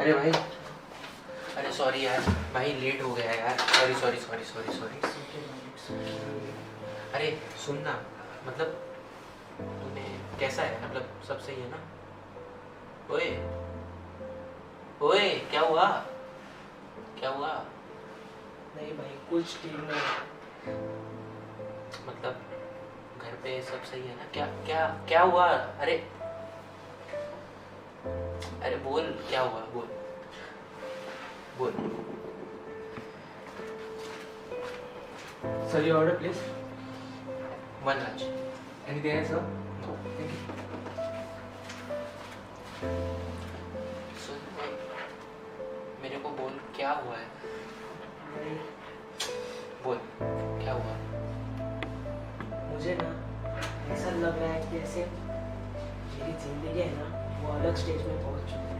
अरे भाई, अरे सॉरी यार भाई, लेट हो गया यार। Sorry sorry sorry sorry sorry. अरे सुन ना, मतलब तूने कैसा है, मतलब सब सही है ना? ओए ओए, क्या हुआ? क्या हुआ? नहीं भाई, कुछ ठीक नहीं। मतलब घर पे सब सही है ना? क्या क्या क्या हुआ? अरे अरे बोल, क्या हुआ? बोल बोल। Sir, your order, please. One lunch. Anything else, sir? No. Thank you. सुन भाई, मेरे को बोल क्या हुआ है? भाई बोल क्या हुआ? मुझे ना ऐसा लग रहा है कि ऐसे मेरी जिंदगी है ना, वो अलग स्टेज में पहुंच चुकी है।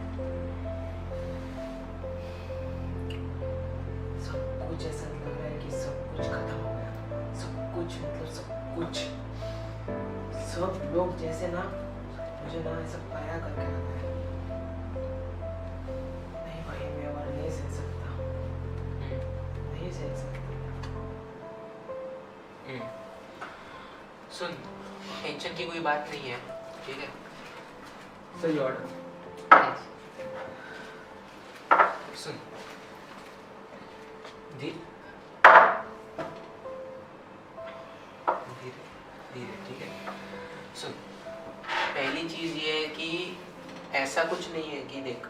सब कुछ ऐसा लग रहा है कि सब कुछ खत्म हो गया। सब कुछ मतलब सब कुछ, सब लोग जैसे ना मुझे ना ऐसा पाया करके रखा है। नहीं भाई, मैं और नहीं सह सकता, नहीं सह सकता। सुन, टेंशन की कोई बात नहीं है, ठीक है? Sir, your order. सुन धीरे धीरे धीरे, ठीक है? सुन, पहली चीज ये है कि ऐसा कुछ नहीं है कि देख,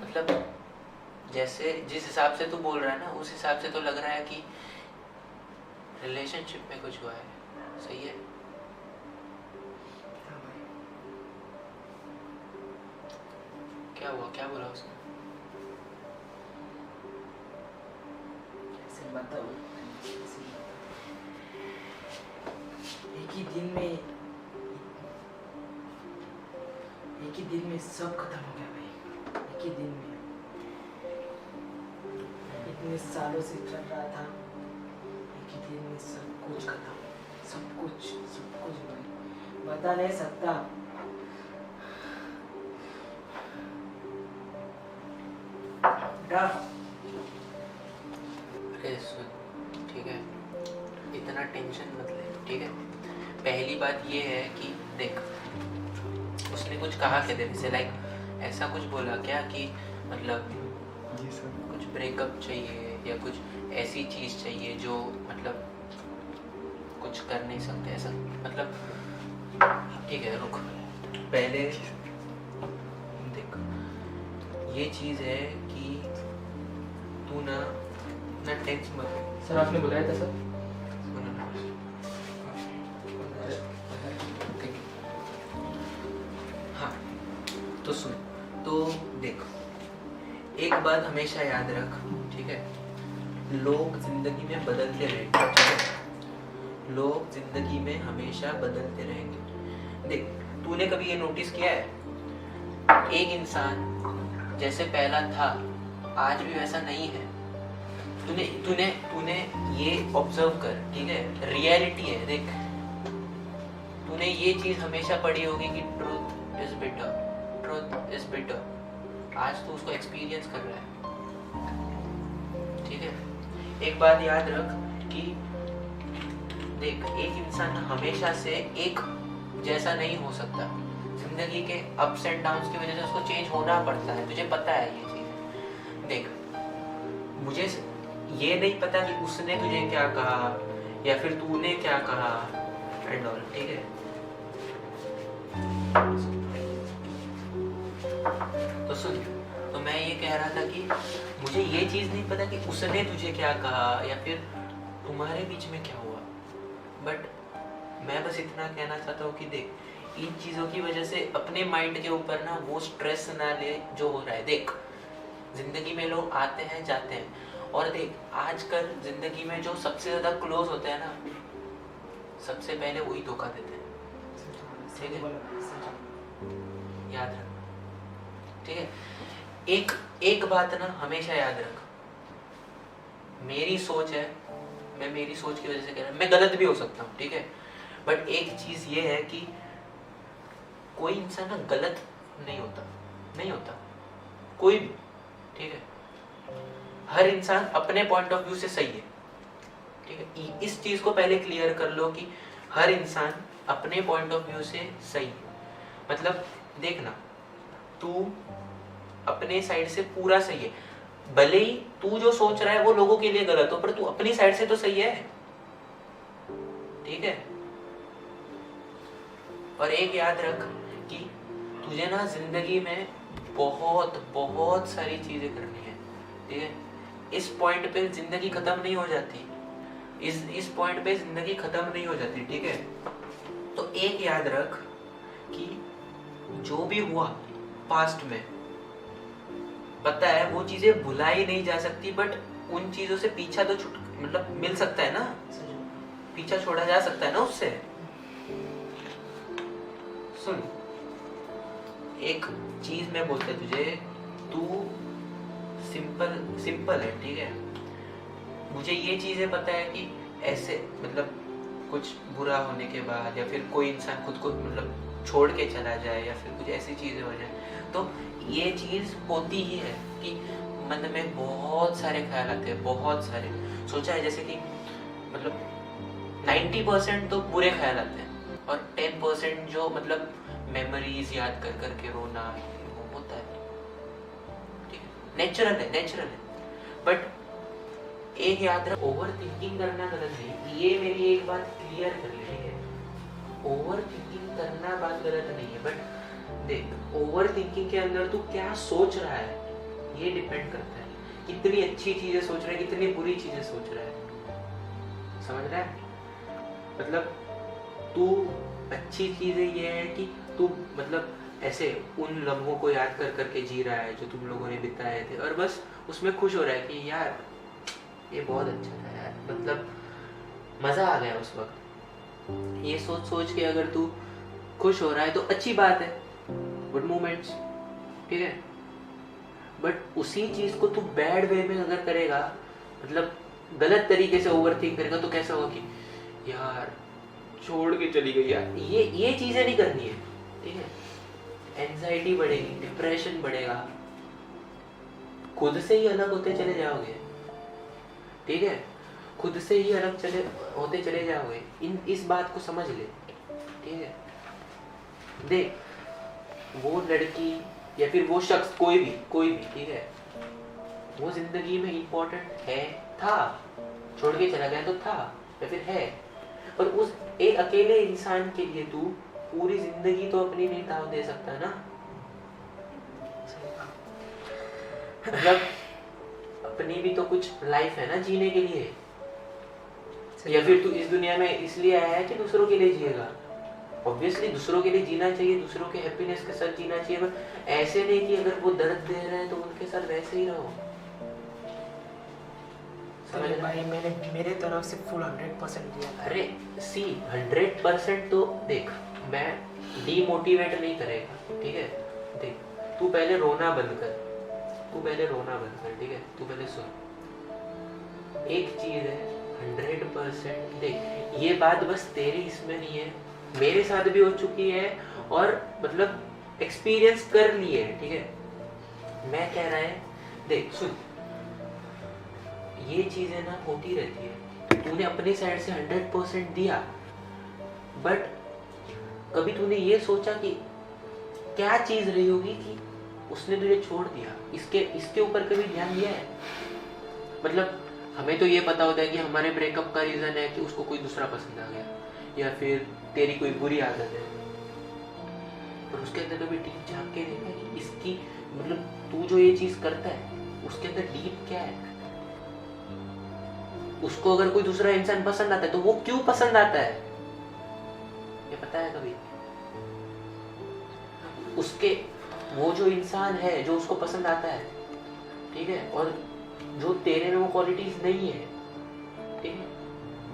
मतलब जैसे जिस हिसाब से तू बोल रहा है ना, उस हिसाब से तो लग रहा है कि रिलेशनशिप में कुछ हुआ है। सही है? हाँ भाई, क्या हुआ? क्या बोला उसने? कैसे बताऊं, कैसे बताऊं? एक ही दिन में सब खत्म हो गया भाई। एक ही दिन में, इतने सालों से चल रहा था, एक ही दिन में सब कुछ खत्म। सब कुछ भाई, बता नहीं सकता। अरे सुन, ठीक है, इतना टेंशन मत ले, ठीक है? पहली बात ये है कि देख, उसने कुछ कहा क्या तेरे से? लाइक ऐसा कुछ बोला क्या कि मतलब जी सर। कुछ ब्रेकअप चाहिए या कुछ ऐसी चीज चाहिए जो मतलब कुछ कर नहीं सकते, ऐसा मतलब? ठीक है, रुक, पहले देख, ये चीज है कि तू ना टेंस मत ले। सर, आपने बुलाया था सर? सुनो ना, ठीक है? हाँ, तो सुन, तो देख, एक बात हमेशा याद रख, ठीक है? लोग जिंदगी में बदलते रहेंगे, ठीक है? लोग जिंदगी में हमेशा बदलते रहेंगे। देख, तूने कभी ये नोटिस किया है, एक इंसान जैसे पहला था आज भी वैसा नहीं है। तूने तूने तूने ये ऑब्जर्व कर, ठीक है? रियलिटी है, देख, तूने ये चीज हमेशा पढ़ी होगी कि truth is bitter, truth is bitter. आज तू उसको एक्सपीरियंस कर रहा है, ठीक है? एक बात याद रख कि देख, एक इंसान हमेशा से एक जैसा नहीं हो सकता। जिंदगी के अप्स एंड डाउन्स की वजह से उसको चेंज होना पड़ता है, तुझे पता है ये चीज। देख, मुझे ये नहीं पता कि उसने तुझे क्या कहा या फिर तूने क्या कहा एंड ऑल, ठीक है? तो सुन, तो मैं ये कह रहा था कि मुझे ये चीज नहीं पता कि उसने तुझे क्या कहा या फिर तुम्हारे बीच में क्या हुआ, बट मैं बस इतना कहना चाहता हूँ कि देख, इन चीजों की वजह से अपने माइंड के ऊपर ना वो स्ट्रेस ना ले जो हो रहा है। देख, जिंदगी में लोग आते हैं जाते हैं, और देख, आजकल जिंदगी में जो सबसे ज्यादा क्लोज होते हैं ना, सबसे पहले वही धोखा देते हैं, ठीक है? याद रख, ठीक है? एक बात ना हमेशा याद रख, मेरी सोच है, मैं मेरी सोच की वजह से कह रहा हूँ, मैं गलत भी हो सकता हूँ, ठीक है? बट एक चीज ये है कि कोई इंसान ना गलत नहीं होता, नहीं होता, कोई भी, ठीक है, हर इंसान अपने पॉइंट ऑफ व्यू से सही है, ठीक है। इस चीज को पहले क्लियर कर लो कि हर इंसान अपने पॉइंट ऑफ व्यू से सही है। मतलब देखना, तू अपने साइड से पूरा सही है, भले ही तू जो सोच रहा है वो लोगों के लिए गलत हो, पर तू अपनी साइड से तो सही है, ठीक है। और एक याद रख कि तुझे ना जिंदगी में बहुत बहुत सारी चीजें करनी है, ठीक है। इस पॉइंट पे जिंदगी खत्म नहीं हो जाती, इस पॉइंट पे जिंदगी खत्म नहीं हो जाती, ठीक है। तो एक याद रख कि जो भी हुआ पास्ट में, पता है वो चीजें भुलाई नहीं जा सकती, बट उन चीजों से पीछा तो छुट मतलब मिल सकता है ना, पीछा छोड़ा जा सकता है ना उससे। सुन, एक चीज मैं बोलता तुझे, तू सिंपल है, ठीक है। मुझे ये चीजें पता है कि ऐसे मतलब कुछ बुरा होने के बाद, या फिर कोई इंसान खुद को मतलब छोड़ के चला जाए, या फिर कुछ ऐसी चीजें हो जाए, तो ये चीज होती ही है कि मन में बहुत सारे ख्याल आते हैं, बहुत सारे। सोचा है जैसे कि मतलब 90% तो बुरे ख्याल आते हैं, और 10% जो मतलब मेमोरीज याद कर करके रोना, वो होता है, ठीक है, नेचुरल है। बट एक याद रख, ओवर थिंकिंग करना गलत नहीं, ये मेरी एक बात क्लियर कर ले, ठीक है। ओवर थिंकिंग करना बात गलत नहीं है, बट देख, ओवर थिंकिंग के अंदर तू क्या सोच रहा है ये डिपेंड करता है, कितनी अच्छी चीजें सोच रहा है, कितनी बुरी चीजें सोच रहा है, समझ रहा है। मतलब तू अच्छी चीजें ये है कि तू मतलब ऐसे उन लम्हों को याद कर करके जी रहा है जो तुम लोगों ने बिताए थे, और बस उसमें खुश हो रहा है कि यार ये बहुत अच्छा था यार, मतलब मजा आ गया उस वक्त। ये सोच सोच के अगर तू खुश हो रहा है तो अच्छी बात है, गुड मोमेंट्स, ठीक है। बट उसी चीज को तू बैड वे में अगर करेगा, मतलब गलत तरीके से ओवर थिंक करेगा, तो कैसा होगा कि यार छोड़ के चली गई यार, ये चीजें नहीं करनी है, ठीक है। एंजाइटी बढ़ेगी, डिप्रेशन बढ़ेगा, खुद से ही अलग होते चले जाओगे, ठीक है, खुद से ही अलग होते चले जाओगे। इस बात को समझ ले, ठीक है। देख, वो लड़की या फिर वो शख्स, कोई भी, ठीक है, वो जिंदगी में इम्पोर्टेंट है, था, छोड़ के चला गया तो था, या फिर है, पर उस एक अकेले इंसान के लिए तू पूरी जिंदगी तो अपनी नहीं दाव दे सकता ना। मतलब अपनी भी तो कुछ लाइफ है ना जीने के लिए, या फिर तू इस दुनिया में इसलिए आया है कि दूसरों के लिए जिएगा। ऑब्वियसली दूसरों के लिए जीना चाहिए, दूसरों के हैप्पीनेस के साथ जीना चाहिए, पर ऐसे नहीं कि अगर वो दर्द दे रहे हैं तो उनके साथ वैसे ही रहो। समझ भाई मैंने मेरे तरफ से फुल 100% दिया। अरे सी 100% तो देख, मैं डीमोटिवेट नहीं करेगा, ठीक है। देख, तू पहले रोना बंद कर, ठीक है। तू पहले सुन, एक चीज है 100%, देख ये बात बस तेरी इसमें नहीं है, मेरे साथ भी हो चुकी है, और मतलब एक्सपीरियंस कर ली है, ठीक है। मैं कह रहा है, देख सुन, ये चीजें ना होती रहती है, तूने अपनी साइड से 100% दिया, बट कभी तूने ये सोचा कि क्या चीज रही होगी कि उसने तुझे छोड़ दिया, इसके ऊपर कभी ध्यान दिया है? मतलब हमें तो ये पता होता है कि हमारे ब्रेकअप का रीजन है कि उसको कोई दूसरा पसंद आ गया, या फिर तेरी कोई बुरी आदत है, पर उसके अंदर कभी डीप झांक के देखा कि इसकी मतलब तू जो ये चीज करता है उसके अंदर डीप क्या है? उसको अगर कोई दूसरा इंसान पसंद आता है तो वो क्यों पसंद आता है, ये पता है कभी? उसके वो जो इंसान है जो उसको पसंद आता है, ठीक है, और जो तेरे में वो क्वालिटीज नहीं है, ठीक है,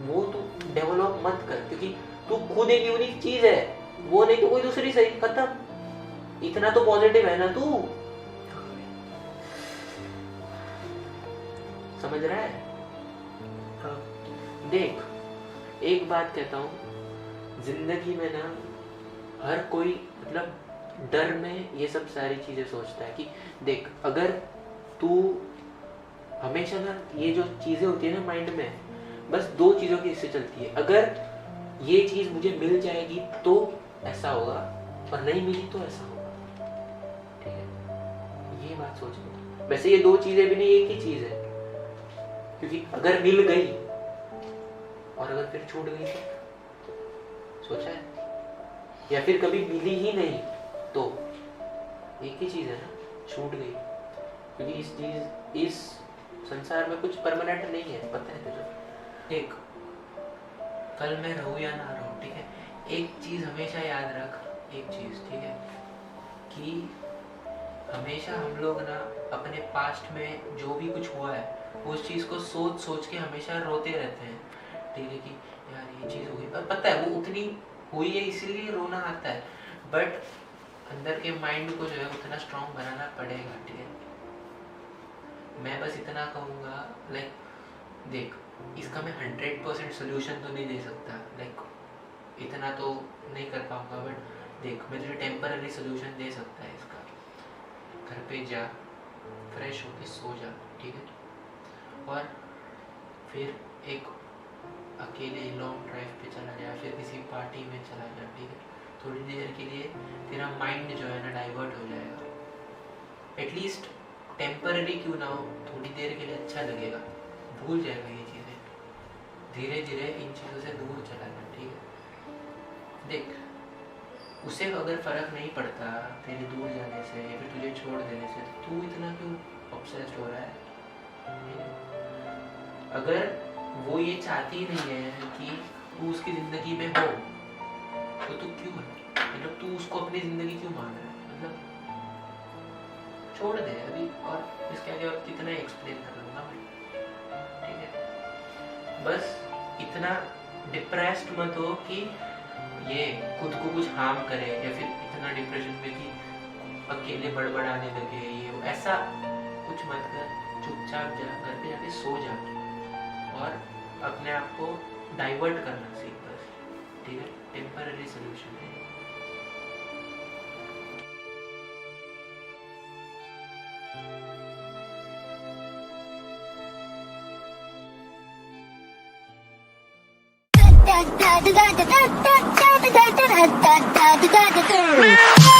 वो तू डेवलप मत कर, क्योंकि तू खुद एक यूनिक चीज है, वो नहीं तो कोई दूसरी सही, खत्म। इतना तो पॉजिटिव है ना तू, समझ रहा है? देख, एक बात कहता हूँ, जिंदगी में ना हर कोई मतलब डर में ये सब सारी चीजें सोचता है कि देख, अगर तू हमेशा ना, ये जो चीजें होती है ना माइंड में, बस दो चीजों की इससे चलती है। अगर ये चीज मुझे मिल जाएगी तो ऐसा होगा, और नहीं मिली तो ऐसा होगा। ठीक है, ये बात सोच लो। वैसे ये दो चीजें भी नहीं, एक ही चीज है, क्योंकि अगर मिल गई और अगर फिर छूट गई तो सोचा है, या फिर कभी मिली ही नहीं तो एक ही चीज है ना, छूट गई। क्योंकि इस संसार में कुछ परमानेंट नहीं है, पता है तुझे। एक कल मैं रहूं या ना रहूं, ठीक है, एक चीज हमेशा याद रख, एक चीज, ठीक है, कि हमेशा हम लोग ना अपने पास्ट में जो भी कुछ हुआ है उस चीज को सोच सोच के हमेशा रोते रहते हैं। ठीक है, कि यार ये चीज हुई, और पता है वो उतनी हुई है इसीलिए रोना आता है, बट अंदर के माइंड को जो है उतना स्ट्रांग बनाना पड़ेगा। ठीक है, मैं बस इतना कहूँगा, लाइक देख, इसका मैं 100% सोल्यूशन तो नहीं दे सकता, लाइक इतना तो नहीं कर पाऊंगा, बट देख, मैं तुझे टेम्पररी सोल्यूशन दे सकता है इसका। घर पे जा, फ्रेश होके सो जा, ठीक है, और फिर एक अकेले लॉन्ग ड्राइव पे चला जा, फिर किसी पार्टी में चला जा। ठीक है, थोड़ी देर के लिए तेरा माइंड जो है ना डाइवर्ट हो जाएगा, एटलीस्ट टेम्पररी क्यों ना हो, थोड़ी देर के लिए अच्छा लगेगा, भूल जाएगा ये चीज़ें, धीरे धीरे इन चीज़ों से दूर चला जा। ठीक है, देख, उसे अगर फर्क नहीं पड़ता तेरे दूर जाने से या फिर तुझे छोड़ देने से, तो तू इतना क्यों ऑब्सेस्ड हो रहा है? ठीक है? अगर वो ये चाहती ही नहीं है कि तू उसकी जिंदगी में हो, तो तू क्यों है? मतलब तू उसको अपनी जिंदगी क्यों मान रहा है? मतलब छोड़ दे अभी, और इसके आगे और कितना एक्सप्लेन कर लूंगा मैं। ठीक है, बस इतना डिप्रेस्ड मत हो कि ये खुद को कुछ हार्म करे, या फिर इतना डिप्रेशन में कि अकेले बड़बड़ाने लगे, ये ऐसा कुछ मत कर। चुपचाप जा, घर पे जाके सो जा और अपने आप को डाइवर्ट करना सीख बस। ठीक है, टेम्पररी सोल्यूशन है। da da da da da da da da da da da da da